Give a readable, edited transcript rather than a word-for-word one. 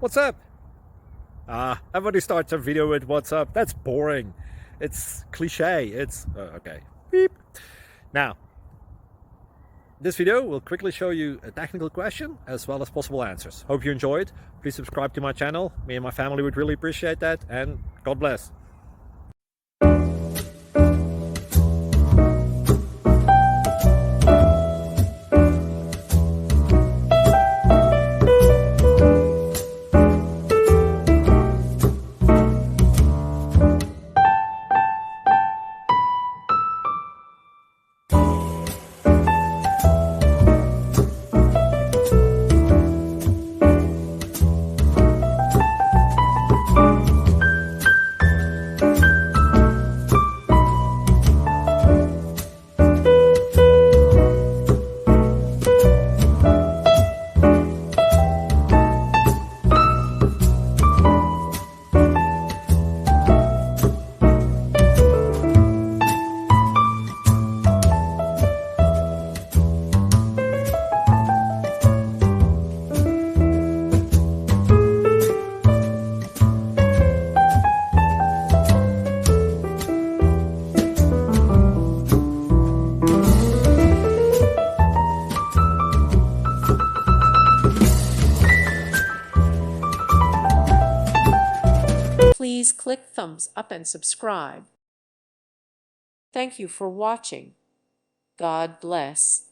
What's up? Everybody starts a video with what's up. That's boring. It's cliche. It's okay. Beep. Now, this video will quickly show you a technical question as well as possible answers. Hope you enjoyed. Please subscribe to my channel. Me and my family would really appreciate that, and God bless. Please click thumbs up and subscribe. Thank you for watching. God bless.